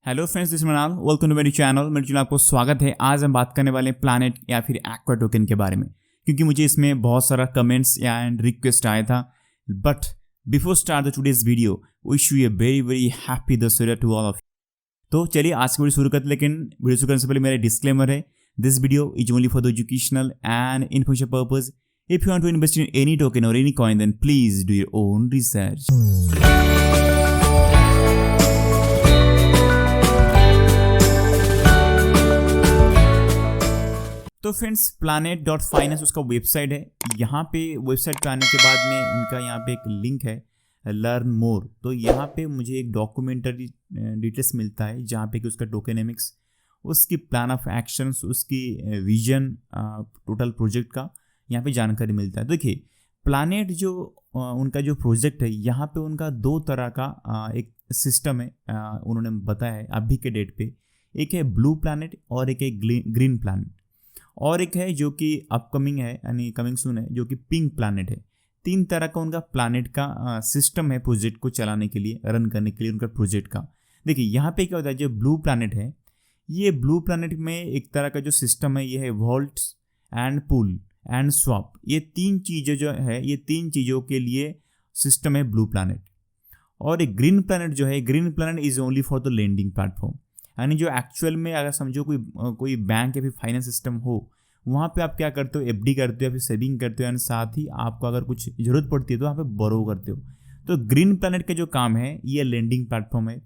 Hello friends, this Mrinal, welcome to मेरी channel. मेरे channel आपको स्वागत है। आज हम बात करने वाले हैं प्लैनेट या फिर एक्वा टोकन के बारे में, क्योंकि मुझे इसमें बहुत सारा कमेंट्स एंड रिक्वेस्ट आया था। But before start the today's video, wish you a very very happy Dussehra to all of you. तो चलिए आज की वीडियो शुरू करते, लेकिन वीडियो शुरू करने से पहले मेरा डिस्क्लेमर है, this video is only for the educational and information purpose. If you want to invest in any token और any coin, then please do your own research. तो फ्रेंड्स, planet.finance उसका वेबसाइट है। यहाँ पे वेबसाइट पे आने के बाद में इनका यहाँ पे एक लिंक है, लर्न मोर। तो यहाँ पे मुझे एक डॉक्यूमेंटरी डिटेल्स मिलता है, जहाँ पे कि उसका टोकेनेमिक्स, उसकी प्लान ऑफ एक्शंस, उसकी विजन, टोटल प्रोजेक्ट का यहाँ पे जानकारी मिलता है। देखिए, प्लानेट जो उनका जो प्रोजेक्ट है, यहाँ पे उनका दो तरह का एक सिस्टम है, उन्होंने बताया है अभी के डेट पे। एक है ब्लू प्लानेट और एक है ग्रीन प्लानेट, और एक है जो कि अपकमिंग है, यानी कमिंग सून है, जो कि पिंक प्लैनेट है। तीन तरह का उनका प्लैनेट का सिस्टम है प्रोजेक्ट को चलाने के लिए, रन करने के लिए उनका प्रोजेक्ट का। देखिए यहाँ पे क्या होता है, जो ब्लू प्लैनेट है, ये ब्लू प्लैनेट में एक तरह का जो सिस्टम है, ये है vault and pool and swap. ये तीन चीज़ें जो है, ये तीन चीज़ों के लिए सिस्टम है ब्लू प्लैनेट। और एक ग्रीन प्लैनेट जो है, green planet is only for the lending platform, यानी जो एक्चुअल में अगर समझो कोई बैंक या फिर फाइनेंस सिस्टम हो, वहाँ पे आप क्या करते हो, एफडी करते हो या फिर सेविंग करते हो, एंड साथ ही आपको अगर कुछ ज़रूरत पड़ती है तो वहाँ पे बोरो करते हो। तो ग्रीन प्लैनेट का जो काम है, ये लेंडिंग प्लेटफॉर्म है,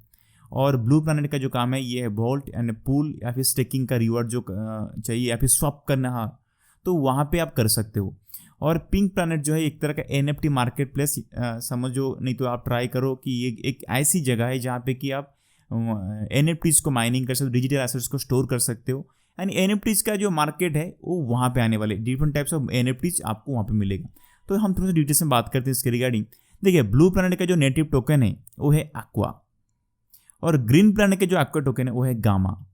और ब्लू प्लैनेट का जो काम है, ये है वॉल्ट एंड पूल या फिर स्टेकिंग का रिवॉर्ड जो चाहिए या फिर स्वैप करना, हाँ, तो वहाँ पर आप कर सकते हो। और पिंक प्लैनेट जो है एक तरह का NFT मार्केट प्लेस समझो, नहीं तो आप ट्राई करो कि ये एक ऐसी जगह है जहाँ पे कि आप NFTs को माइनिंग कर सकते हो, डिजिटल एसेट्स को स्टोर कर सकते हो। एंड NFTs का जो मार्केट है वो वहाँ पे आने वाले डिफरेंट टाइप्स ऑफ NFTs आपको वहाँ पे मिलेगा। तो हम थोड़ा सा डिटेल्स में बात करते हैं इसके रिगार्डिंग। देखिए, ब्लू प्लैनेट का जो नेटिव टोकन है वो है एक्वा, और ग्रीन प्लैनेट का जो एक्वा टोकन है वो है गामा।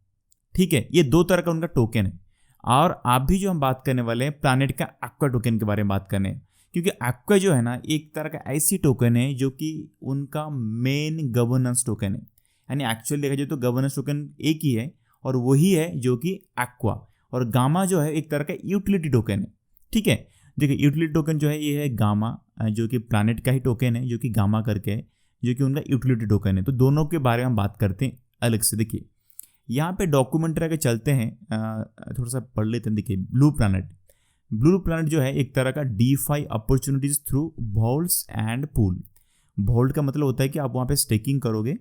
ठीक है, ये दो तरह का उनका टोकन है। और आप भी जो हम बात करने वाले हैं प्लैनेट का एक्वा टोकन के बारे में बात करने हैं, क्योंकि एक्वा जो है ना, एक तरह का ऐसी टोकन है जो कि उनका मेन गवर्नेंस टोकन है। यानी एक्चुअली देखा जाए तो गवर्नेंस टोकन एक ही है, और वही है जो कि एक्वा। और गामा जो है एक तरह का यूटिलिटी टोकन है। ठीक है, देखिए यूटिलिटी टोकन जो है ये है गामा, जो कि प्लैनेट का ही टोकन है, जो कि गामा करके है, जो कि उनका यूटिलिटी टोकन है। तो दोनों के बारे में हम बात करते हैं अलग से। देखिए यहाँ पे डॉक्यूमेंट्री के चलते हैं, थोड़ा सा पढ़ लेते हैं। देखिए, ब्लू प्लैनेट जो है एक तरह का DeFi opportunities through vaults and pool. Vault का मतलब होता है कि आप वहाँ पे स्टेकिंग करोगे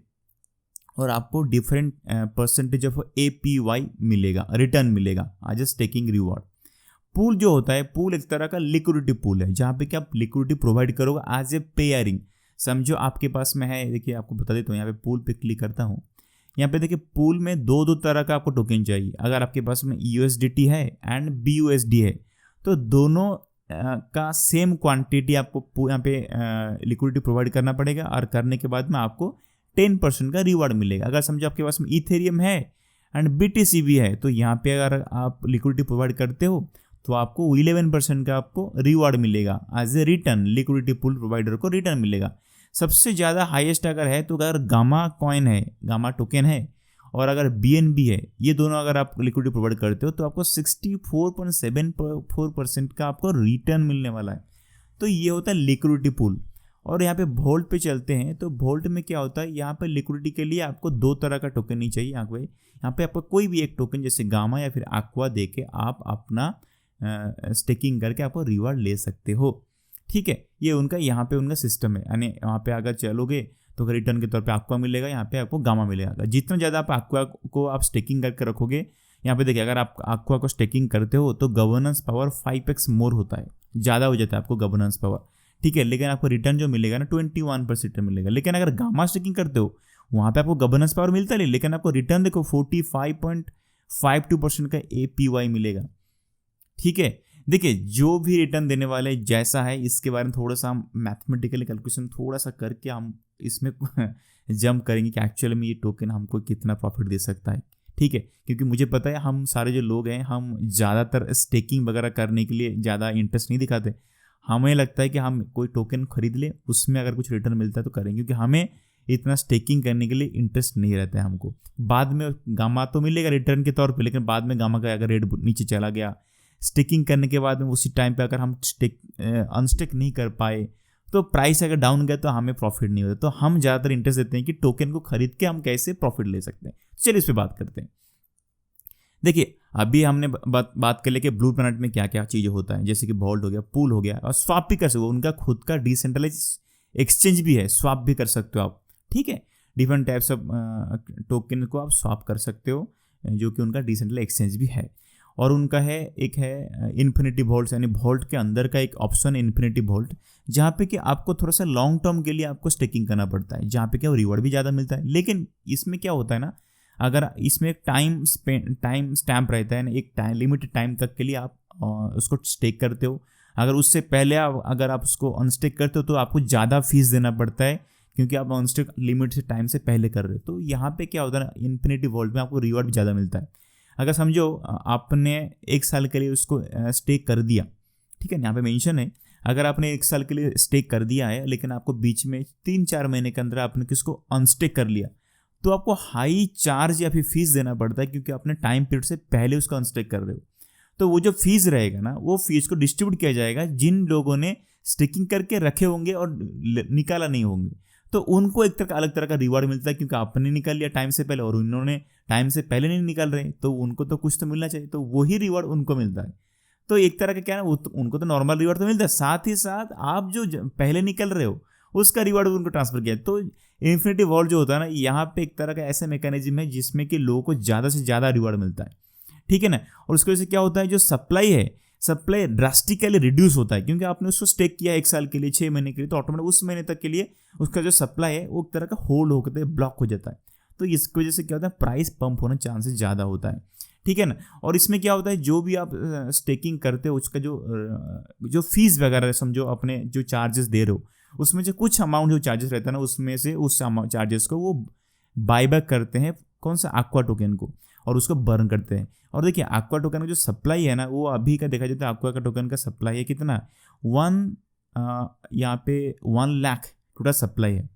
और आपको डिफरेंट परसेंटेज ऑफ APY मिलेगा, रिटर्न मिलेगा as a staking reward. Pool जो होता है, पूल एक तरह का लिक्विडिटी पूल है, जहाँ पे कि आप लिक्विडिटी प्रोवाइड करोगे एज ए पेयरिंग। समझो आपके पास में है, देखिए आपको बता देता हूँ, यहाँ पे पूल पे क्लिक करता हूँ। यहाँ पे देखिए पूल में दो तरह का आपको टोकन चाहिए। अगर आपके पास में USDT है एंड BUSD है, तो दोनों का सेम क्वांटिटी आपको यहाँ पे लिक्विडिटी प्रोवाइड करना पड़ेगा, और करने के बाद में आपको 10% का रिवॉर्ड मिलेगा। अगर समझो आपके पास में इथेरियम है एंड BTC भी है, तो यहाँ पे अगर आप लिक्विडिटी प्रोवाइड करते हो तो आपको 11% का आपको रिवॉर्ड मिलेगा as a return, liquidity pool provider को रिटर्न मिलेगा। सबसे ज़्यादा हाईएस्ट अगर है तो अगर गामा कॉइन है, गामा टोकन है, और अगर BNB है, ये दोनों अगर आप लिक्विडिटी प्रोवाइड करते हो तो आपको 64.74% का आपको रिटर्न मिलने वाला है। तो ये होता है लिक्विडिटी पूल। और यहाँ पे वोल्ट पे चलते हैं, तो वोल्ट में क्या होता है, यहाँ पे लिक्विडिटी के लिए आपको दो तरह का टोकन नहीं चाहिए। यहाँ पे आपको कोई भी एक टोकन जैसे गामा या फिर एक्वा दे के आप अपना स्टेकिंग करके आपको रिवॉर्ड ले सकते हो। ठीक है, ये उनका यहाँ पे उनका सिस्टम है। यानी वहाँ पे अगर चलोगे तो रिटर्न के तौर पे एक्वा मिलेगा, यहाँ पे आपको गामा मिलेगा। जितना ज़्यादा आप एक्वा को आप स्टेकिंग करके रखोगे, यहाँ पे देखिए अगर आप एक्वा को स्टेकिंग करते हो तो गवर्नेंस पावर 5x मोर होता है, ज़्यादा हो जाता है आपको गवर्नेंस पावर। ठीक है, लेकिन आपको रिटर्न जो मिलेगा ना 21% मिलेगा। लेकिन अगर गामा स्टेकिंग करते हो, वहाँ पे आपको गवर्नेंस पावर मिलता नहीं, लेकिन आपको रिटर्न देखो 45.52% का APY मिलेगा। ठीक है, देखिए जो भी रिटर्न देने वाले जैसा है, इसके बारे में थोड़ा सा हम मैथमेटिकली कैलकुलेशन थोड़ा सा करके हम इसमें जंप करेंगे कि एक्चुअली में ये टोकन हमको कितना प्रॉफिट दे सकता है। ठीक है, क्योंकि मुझे पता है हम सारे जो लोग हैं, हम ज़्यादातर स्टेकिंग वगैरह करने के लिए ज़्यादा इंटरेस्ट नहीं दिखाते। हमें लगता है कि हम कोई टोकन खरीद ले, उसमें अगर कुछ रिटर्न मिलता है तो करेंगे, क्योंकि हमें इतना स्टेकिंग करने के लिए इंटरेस्ट नहीं रहता है हमको। बाद में गामा तो मिलेगा रिटर्न के तौर पे, लेकिन बाद में गामा का अगर रेट नीचे चला गया, स्टेकिंग करने के बाद में उसी टाइम पे अगर हम अनस्टेक नहीं कर पाए तो प्राइस अगर डाउन गया तो हमें प्रॉफिट नहीं होता। तो हम ज़्यादातर इंटरेस्ट देते हैं कि टोकन को खरीद के हम कैसे प्रॉफिट ले सकते हैं। चलिए इस पर बात करते हैं। देखिए अभी हमने बात कर लिया कि ब्लू प्लैनेट में क्या क्या चीज़ें होता है, जैसे कि वॉल्ट हो गया, पूल हो गया, और स्वाप भी कर सकते हो। उनका खुद का डिसेंट्रलाइज एक्सचेंज भी है, स्वाप भी कर सकते हो आप, ठीक है। डिफरेंट टाइप्स ऑफ टोकन को आप स्वाप कर सकते हो, जो कि उनका डिसेंट्रलाइज एक्सचेंज भी है। और उनका है एक है इन्फिनिटी वॉल्ट, यानी वॉल्ट के अंदर का एक ऑप्शन इन्फिनिटी वॉल्ट, जहाँ पे कि आपको थोड़ा सा लॉन्ग टर्म के लिए आपको स्टेकिंग करना पड़ता है, जहाँ पे क्या रिवॉर्ड भी ज़्यादा मिलता है। लेकिन इसमें क्या होता है ना, अगर इसमें एक टाइम स्टैम्प रहता है ना, एक टाइम लिमिटेड टाइम तक के लिए आप उसको स्टेक करते हो। अगर उससे पहले अगर आप उसको अनस्टेक करते हो तो आपको ज़्यादा फीस देना पड़ता है, क्योंकि आप अनस्टेक लिमिट से टाइम से पहले कर रहे हो। तो यहाँ पे क्या होता है ना, इन्फिनिटी वॉल्ट में आपको रिवॉर्ड भी ज़्यादा मिलता है। अगर समझो आपने 1 साल के लिए उसको स्टेक कर दिया, ठीक है, यहाँ पे मेंशन है, अगर आपने 1 साल के लिए स्टेक कर दिया है, लेकिन आपको बीच में 3-4 महीने के अंदर आपने किसको अनस्टेक कर लिया, तो आपको हाई चार्ज या फिर फीस देना पड़ता है, क्योंकि आपने टाइम पीरियड से पहले उसको अनस्टेक कर रहे हो। तो वो जो फीस रहेगा ना, वो फीस को डिस्ट्रीब्यूट किया जाएगा जिन लोगों ने स्टेकिंग करके रखे होंगे और निकाला नहीं होंगे। तो उनको एक तरह का अलग तरह का रिवार्ड मिलता है, क्योंकि आपने निकाल लिया टाइम से पहले और उन्होंने टाइम से पहले नहीं निकाल रहे, तो उनको तो कुछ तो मिलना चाहिए, तो वही रिवार्ड उनको मिलता है। तो एक तरह का क्या है, उनको तो नॉर्मल रिवार्ड तो मिलता है, साथ ही साथ आप जो पहले निकल रहे हो उसका रिवार्ड उनको ट्रांसफर किया। तो इन्फिनिटी वॉल्ट जो होता है ना, यहाँ पे एक तरह का ऐसा मैकेनिज्म है जिसमें कि लोगों को ज़्यादा से ज़्यादा रिवार्ड मिलता है, ठीक है ना। और उसकी वजह से क्या होता है, जो सप्लाई ड्रास्टिकली रिड्यूस होता है, क्योंकि आपने उसको स्टेक किया 1 साल के लिए, 6 महीने के लिए, तो ऑटोमेटिक उस महीने तक के लिए उसका जो सप्लाई है वो एक तरह का होल्ड होकर ब्लॉक हो जाता है। तो इसकी वजह से क्या होता है, प्राइस पंप होने चांसेस ज़्यादा होता है, ठीक है ना। और इसमें क्या होता है, जो भी आप स्टेकिंग करते हो उसका जो फीस वगैरह समझो, अपने जो चार्जेस दे रहे हो उसमें जो कुछ अमाउंट जो चार्जेस रहता है ना, उसमें से उस चार्जेस को वो बायबैक करते हैं कौन सा एक्वा टोकन को, और उसको बर्न करते हैं। और देखिए एक्वा टोकन का जो सप्लाई है ना, वो अभी का देखा जाए तो एक्वा का टोकन का सप्लाई है कितना, यहाँ पे 1 लाख टोटल सप्लाई है,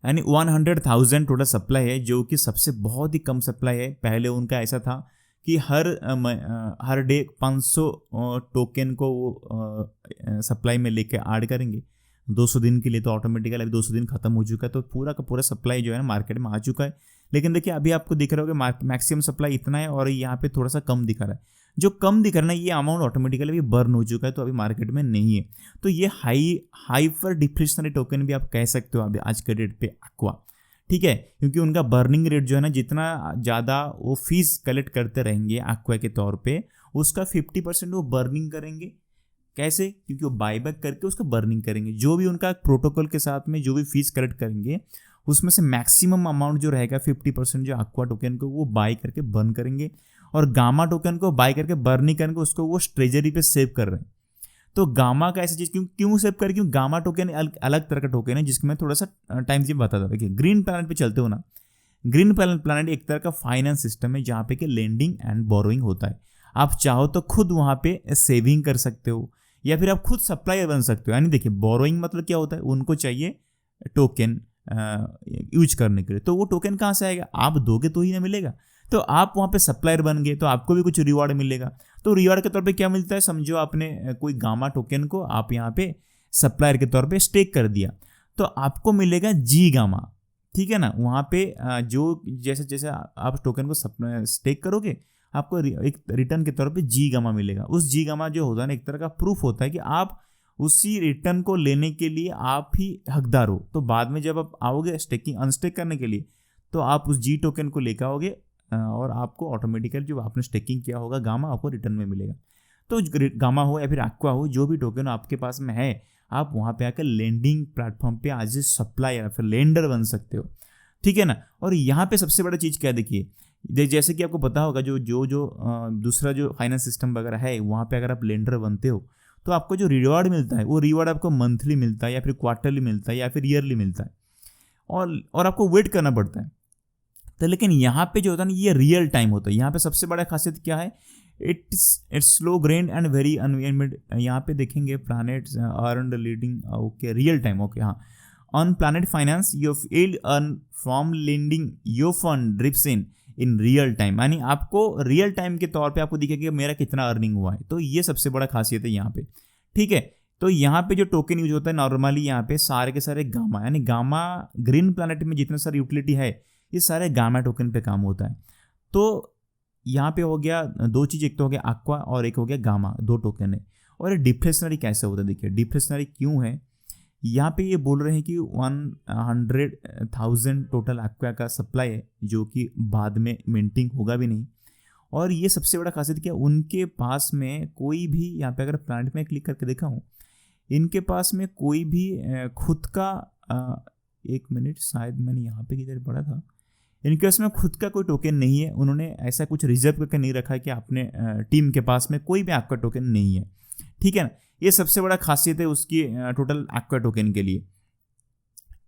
यानी 100,000 टोटल सप्लाई है, जो कि सबसे बहुत ही कम सप्लाई है। पहले उनका ऐसा था कि हर डे 500 टोकन को वो सप्लाई में लेके ऐड करेंगे 200 दिन के लिए, तो ऑटोमेटिकली अभी 200 दिन खत्म हो चुका है, तो पूरा का पूरा सप्लाई जो है ना मार्केट में आ चुका है। लेकिन देखिए अभी आपको दिख रहा होगा मैक्सिमम सप्लाई इतना है, और यहाँ पे थोड़ा सा कम दिखा रहा है। जो कम दिख रहा है ये अमाउंट ऑटोमेटिकली भी बर्न हो चुका है, तो अभी मार्केट में नहीं है। तो ये हाइपर डिफ्लेशनरी टोकन भी आप कह सकते हो अभी आज के डेट पे एक्वा, ठीक है, क्योंकि उनका बर्निंग रेट जो है ना, जितना ज़्यादा वो फीस कलेक्ट करते रहेंगे एक्वा के तौर पे, उसका 50% वो बर्निंग करेंगे। कैसे, क्योंकि वो बायबैक करके उसका बर्निंग करेंगे। जो भी उनका प्रोटोकॉल के साथ में जो भी फीस कलेक्ट करेंगे, उसमें से मैक्सिमम अमाउंट जो रहेगा 50% जो एक्वा टोकन को वो बाय करके बर्न करेंगे, और गामा टोकन को बाय करके बर्न नहीं करेंगे, उसको वो ट्रेजरी पे सेव कर रहे हैं। तो गामा का ऐसी चीज़ क्यों सेव करें, क्योंकि गामा टोकन अलग तरह का टोकन है, जिसको मैं थोड़ा सा टाइम से बताता हूँ। देखिए ग्रीन प्लैनेट पे चलते हो ना, ग्रीन प्लैनेट एक तरह का फाइनेंस सिस्टम है, जहाँ पे कि लेंडिंग एंड बोरोइंग होता है। आप चाहो तो खुद वहाँ पे सेविंग कर सकते हो, या फिर आप खुद सप्लायर बन सकते हो। यानी देखिए बोरोइंग मतलब क्या होता है, उनको चाहिए टोकन यूज करने के लिए, तो वो टोकन कहाँ से आएगा, आप दोगे तो ही ना मिलेगा। तो आप वहाँ पे सप्लायर बन गए तो आपको भी कुछ रिवॉर्ड मिलेगा। तो रिवॉर्ड के तौर पे क्या मिलता है, समझो आपने कोई गामा टोकन को आप यहाँ पे सप्लायर के तौर पे स्टेक कर दिया, तो आपको मिलेगा जी गामा, ठीक है ना। वहाँ पे जो जैसे जैसे आप टोकन को स्टेक करोगे, आपको एक रिटर्न के तौर पे जी गामा मिलेगा। उस जी गामा जो होता है ना, एक तरह का प्रूफ होता है कि आप उसी रिटर्न को लेने के लिए आप ही हकदार हो। तो बाद में जब आप आओगे स्टेकिंग अनस्टेक करने के लिए, तो आप उस जी टोकन को लेकर आओगे, और आपको ऑटोमेटिकली जो आपने स्टेकिंग किया होगा गामा आपको रिटर्न में मिलेगा। तो गामा हो या फिर एक्वा हो, जो भी टोकन आपके पास में है, आप वहाँ पे आकर लेंडिंग प्लेटफॉर्म पे आज सप्लायर या फिर लेंडर बन सकते हो, ठीक है ना। और यहाँ पे सबसे बड़ा चीज़ क्या है, देखिए जैसे कि आपको पता होगा जो दूसरा जो फाइनेंस सिस्टम वगैरह है, वहाँ पे अगर आप लेंडर बनते हो तो आपको जो रिवॉर्ड मिलता है, वो रिवॉर्ड आपको मंथली मिलता है, या फिर क्वार्टरली मिलता है, या फिर ईयरली मिलता है, और आपको वेट करना पड़ता है। तो लेकिन यहाँ पे जो होता है ना, ये रियल टाइम होता है। यहाँ पे सबसे बड़ा खासियत क्या है, it's slow grain and very environment. यहाँ पे देखेंगे planets earn leading, okay real time, okay हाँ, on planet finance your yield earn from lending your fund drips in real time, यानी आपको रियल टाइम के तौर पे आपको दिखेगा कि मेरा कितना अर्निंग हुआ है। तो ये सबसे बड़ा खासियत है यहाँ पे, ठीक है। तो यहाँ पे जो टोकन यूज होता है नॉर्मली यहाँ पे सारे के सारे गामा, यानी गामा ग्रीन प्लैनेट में जितने सारे यूटिलिटी है ये सारे गामा टोकन पे काम होता है। तो यहाँ पे हो गया दो चीज़, एक तो हो गया एक्वा और एक हो गया गामा, दो टोकन है। और ये डिफ्लेशनरी कैसे होता है, देखिए डिफ्लेशनरी क्यों है। यहाँ पे ये बोल रहे हैं कि 100,000 टोटल एक्वा का सप्लाई है जो कि बाद में मिंटिंग होगा भी नहीं। और ये सबसे बड़ा खासियत क्या, उनके पास में कोई भी, यहाँ पे अगर प्लांट में क्लिक करके देखा हूँ, इनके पास में कोई भी खुद का एक मिनट, शायद मैंने यहाँ पे किधर पढ़ा था, इनके पास में खुद का कोई टोकन नहीं है। उन्होंने ऐसा कुछ रिजर्व करके नहीं रखा है कि अपने टीम के पास में कोई भी एक्वा टोकन नहीं है, ठीक है ना। ये सबसे बड़ा खासियत है उसकी टोटल एक्वा टोकन के लिए,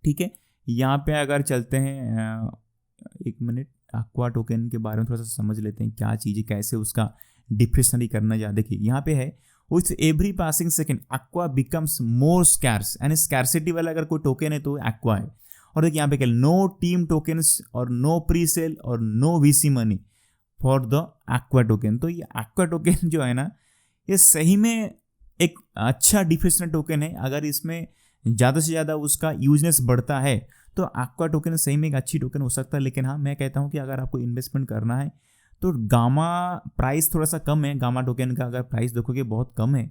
ठीक है। यहाँ पे अगर चलते हैं एक मिनट, एक्वा टोकन के बारे में थोड़ा सा समझ लेते हैं क्या चीज़ है, कैसे उसका डिफ्लेशनरी करना जा। देखिए यहाँ पे है, with every passing second aqua becomes more scarce, यानी स्कैर्सिटी वाला अगर कोई टोकन है तो एक्वा है। और देखिए यहाँ पे क्या, नो टीम टोकन्स और नो प्री सेल और no VC money for the Aqua token. तो ये एक्वा टोकन जो है ना, ये सही में एक अच्छा डिफ्लेशनरी टोकन है। अगर इसमें ज़्यादा से ज़्यादा उसका यूजनेस बढ़ता है तो एक्वा टोकन सही में एक अच्छी टोकन हो सकता है। लेकिन हाँ, मैं कहता हूँ कि अगर आपको इन्वेस्टमेंट करना है तो गामा प्राइस थोड़ा सा कम है, गामा टोकन का अगर प्राइस देखोगे बहुत कम है।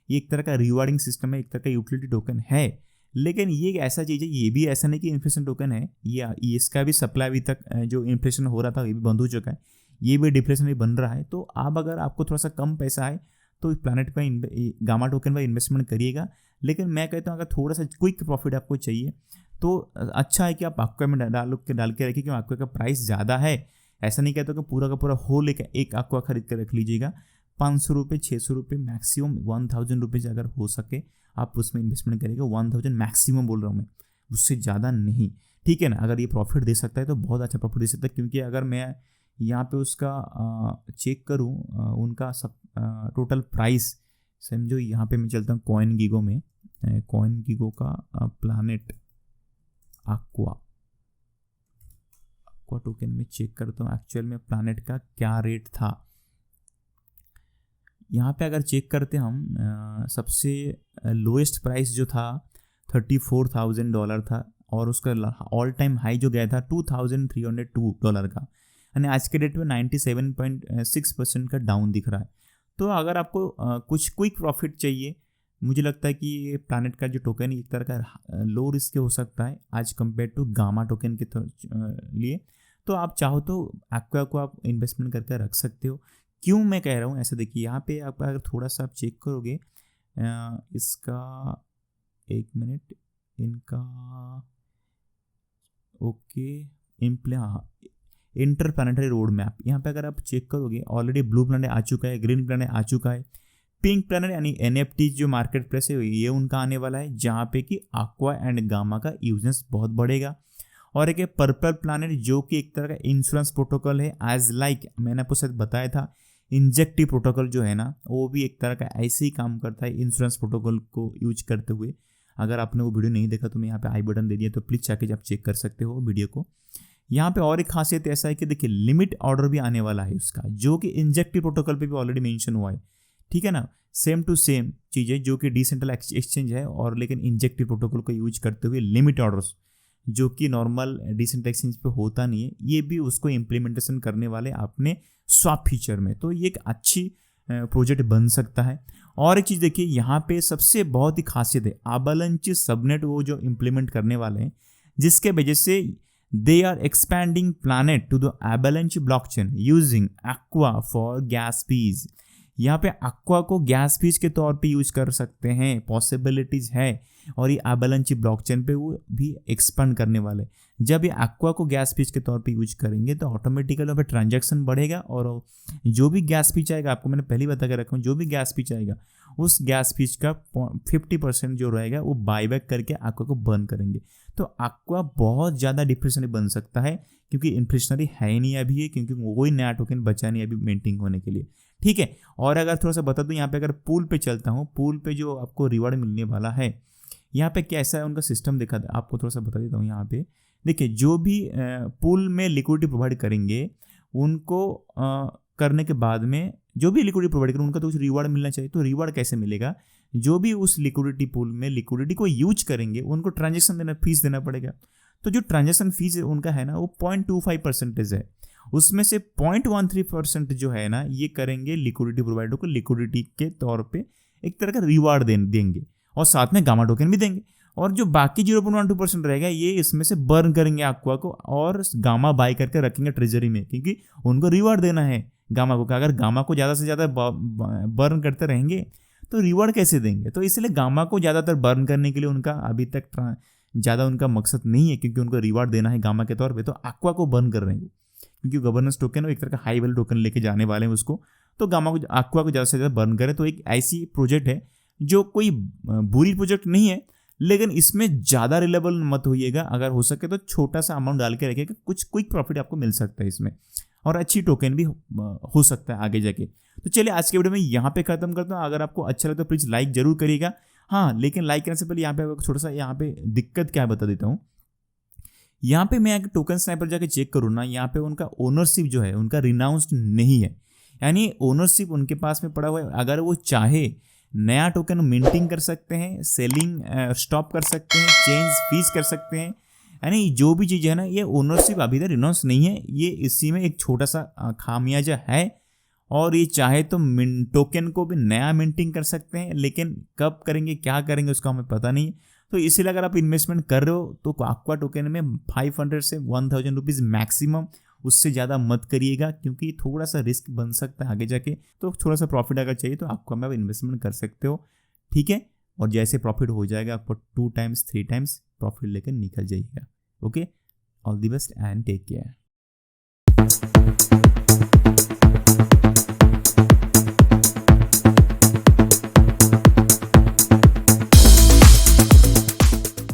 ये एक तरह का रिवार्डिंग सिस्टम है, एक तरह का यूटिलिटी टोकन है। लेकिन ये एक ऐसा चीज़ है, ये भी ऐसा नहीं कि इन्फ्लेशन टोकन है, ये इसका भी सप्लाई अभी तक जो इन्फ्लेशन हो रहा था ये भी बंद हो चुका है, ये भी डिफ्लेशन भी बन रहा है। तो आप अगर आपको थोड़ा सा कम पैसा है तो इस प्लैनेट पर गामा टोकन पर इन्वेस्टमेंट करिएगा। लेकिन मैं कहता हूँ अगर थोड़ा सा क्विक प्रॉफिट आपको चाहिए तो अच्छा है कि आप एक्वा में डाल के रखिए, क्योंकि एक्वा का प्राइस ज़्यादा है। ऐसा नहीं कहता कि पूरा का पूरा होल एक एक्वा खरीद कर रख लीजिएगा। 500 रुपये, 600 रुपये, मैक्सिमम 1000 रुपीज़ अगर हो सके आप उसमें इन्वेस्टमेंट करिएगा। 1000 मैक्सिमम बोल रहा हूँ मैं, उससे ज़्यादा नहीं, ठीक है ना। अगर ये प्रॉफिट दे सकता है तो बहुत अच्छा प्रॉफिट दे सकता है, क्योंकि अगर मैं यहाँ पे उसका चेक करूँ उनका सब टोटल प्राइस, समझो यहाँ पे मैं चलता हूँ कॉइन गीगो में, कॉइन गीगो का प्लैनेट एक्वा टोकन में चेक करता हूँ एक्चुअल में प्लैनेट का क्या रेट था। यहाँ पे अगर चेक करते हम सबसे लोएस्ट प्राइस जो था $34,000 था, और उसका ऑल टाइम हाई जो गया था $2,302 का, यानी आज के डेट में 97.6% का डाउन दिख रहा है। तो अगर आपको कुछ क्विक प्रॉफिट चाहिए, मुझे लगता है कि ये प्लैनेट का जो टोकन है एक तरह का लो रिस्क हो सकता है आज कंपेयर टू गामा टोकन के लिए। तो आप चाहो तो एक्वा को आप इन्वेस्टमेंट करके रख सकते हो। क्यों मैं कह रहा हूँ ऐसा, देखिए यहाँ पे आप अगर थोड़ा सा आप चेक करोगे इसका, एक मिनट, इनका okay inter planetary road map, यहाँ पे अगर आप चेक करोगे ऑलरेडी ब्लू प्लैनेट आ चुका है, ग्रीन प्लैनेट आ चुका है, पिंक प्लैनेट यानी NFT जो मार्केट प्लेस है ये उनका आने वाला है, जहाँ पे कि एक्वा एंड गामा का यूजनेस बहुत बढ़ेगा। और एक पर्पल प्लैनेट जो कि एक तरह का इंश्योरेंस प्रोटोकॉल है, एज लाइक मैंने आपको शायद बताया था इंजेक्टिव प्रोटोकॉल जो है ना, वो भी एक तरह का ऐसे ही काम करता है इंश्योरेंस प्रोटोकॉल को यूज करते हुए। अगर आपने वो वीडियो नहीं देखा तो मैं यहाँ पे आई बटन दे दिया, तो प्लीज़ जाके आप चेक कर सकते हो वीडियो को। यहाँ पे और एक खासियत ऐसा है कि देखिए लिमिट ऑर्डर भी आने वाला है उसका, जो कि इंजेक्टिव प्रोटोकॉल पे भी ऑलरेडी मेंशन हुआ है, ठीक है ना। सेम टू सेम चीज़ें जो कि डिसेंट्रलाइज्ड एक्सचेंज है, और लेकिन इंजेक्टिव प्रोटोकॉल को यूज करते हुए लिमिट ऑर्डर्स जो कि नॉर्मल डिसेंट्रलाइज्ड एक्सचेंज पे होता नहीं है, ये भी उसको इम्प्लीमेंटेशन करने वाले अपने स्वैप फीचर में। तो ये एक अच्छी प्रोजेक्ट बन सकता है। और एक चीज़ देखिए यहाँ पे सबसे बहुत ही खासियत है, एवलांच सबनेट वो जो इम्प्लीमेंट करने वाले हैं, जिसके वजह से they are expanding planet to the Avalanche blockchain using Aqua for gas fees. यहाँ पे एक्वा को गैस फीस के तौर पे यूज कर सकते हैं, पॉसिबिलिटीज है। और ये एवलांच ब्लॉकचेन पे वो भी एक्सपेंड करने वाले। जब ये एक्वा को गैस फीस के तौर पे यूज करेंगे तो ऑटोमेटिकली वहाँ पे ट्रांजैक्शन बढ़ेगा, और जो भी गैस फीस आएगा, आपको मैंने पहले बता के रखा हूँ, जो भी गैस फीस आएगा उस गैस फीस का 50% जो रहेगा वो बाईबैक करके एक्वा को बर्न करेंगे। तो एक्वा बहुत ज़्यादा डिफ्लेशनरी बन सकता है, क्योंकि इन्फ्लेशनरी है ही नहीं अभी, क्योंकि कोई नया टोकन बचा नहीं अभी मेंटेन होने के लिए, ठीक है। और अगर थोड़ा सा बता दूं, यहाँ पे अगर पूल पे चलता हूँ, पूल पे जो आपको रिवार्ड मिलने वाला है, यहाँ पे कैसा है उनका सिस्टम देखा था, आपको थोड़ा सा बता देता हूँ। यहाँ पे देखिए, जो भी पूल में लिक्विडिटी प्रोवाइड करेंगे उनको करने के बाद में जो भी लिक्विडिटी प्रोवाइड करें उनका तो कुछ रिवार्ड मिलना चाहिए। तो रिवार्ड कैसे मिलेगा? जो भी उस लिक्विडिटी पूल में लिक्विडिटी को यूज करेंगे उनको ट्रांजेक्शन फीस देना पड़ेगा। तो जो ट्रांजेक्शन फीस उनका है ना वो 0.25% है, उसमें से 0.13% जो है ना ये करेंगे लिक्विडिटी प्रोवाइडर को लिक्विडिटी के तौर पे एक तरह का रिवार्ड देंगे और साथ में गामा टोकन भी देंगे। और जो बाकी 0.12% रहेगा ये इसमें से बर्न करेंगे एक्वा को और गामा बाय करके रखेंगे ट्रेजरी में, क्योंकि उनको रिवार्ड देना है गामा को। अगर गामा को ज़्यादा से ज़्यादा बर्न करते रहेंगे तो रिवार्ड कैसे देंगे? तो इसलिए गामा को ज़्यादातर बर्न करने के लिए उनका अभी तक ज़्यादा उनका मकसद नहीं है, क्योंकि उनको रिवार्ड देना है गामा के तौर पे। तो एक्वा को बर्न कर रहे हैं क्योंकि गवर्नेंस टोकन एक तरह का हाई वैल्यू टोकन लेके जाने वाले हैं उसको। तो गामा को एक्वा को ज़्यादा से ज़्यादा बर्न करें। तो एक ऐसी प्रोजेक्ट है जो कोई बुरी प्रोजेक्ट नहीं है, लेकिन इसमें ज़्यादा रिलेबल मत होइएगा। अगर हो सके तो छोटा सा अमाउंट डाल के रखिएगा, कुछ क्विक प्रॉफिट आपको मिल सकता है इसमें और अच्छी टोकन भी हो सकता है आगे जाके। तो चलिए आज के वीडियो में यहाँ पे खत्म करता हूँ। अगर आपको अच्छा लगे तो प्लीज़ लाइक जरूर करिएगा। हाँ, लेकिन लाइक करने से पहले यहाँ पे थोड़ा सा यहाँ पे दिक्कत क्या बता देता हूँ। यहाँ पे मैं अगर टोकन स्नाइपर जाके चेक करूँ ना, यहाँ पे उनका ओनरशिप जो है उनका रिनाउंस्ड नहीं है, यानी ओनरशिप उनके पास में पड़ा हुआ है। अगर वो चाहे नया टोकन मिंटिंग कर सकते हैं, सेलिंग स्टॉप कर सकते हैं, चेंज फीस कर सकते हैं, यानी जो भी चीज़ है ना ये ओनरशिप अभी तक रिनाउंस नहीं है। ये इसी में एक छोटा सा खामियाजा है। और ये चाहे तो टोकन को भी नया मिंटिंग कर सकते हैं, लेकिन कब करेंगे क्या करेंगे उसका हमें पता नहीं। तो इसीलिए अगर आप इन्वेस्टमेंट कर रहे हो तो एक्वा टोकन में 500 से 1000 रुपीज़ मैक्सिमम, उससे ज़्यादा मत करिएगा, क्योंकि थोड़ा सा रिस्क बन सकता है आगे जाके। तो थोड़ा सा प्रॉफिट अगर चाहिए तो एक्वा में आप इन्वेस्टमेंट कर सकते हो, ठीक है। और जैसे प्रॉफिट हो जाएगा आपको 2 टाइम्स 3 टाइम्स प्रॉफिट लेकर निकल जाइएगा। Okay, all the best and take care.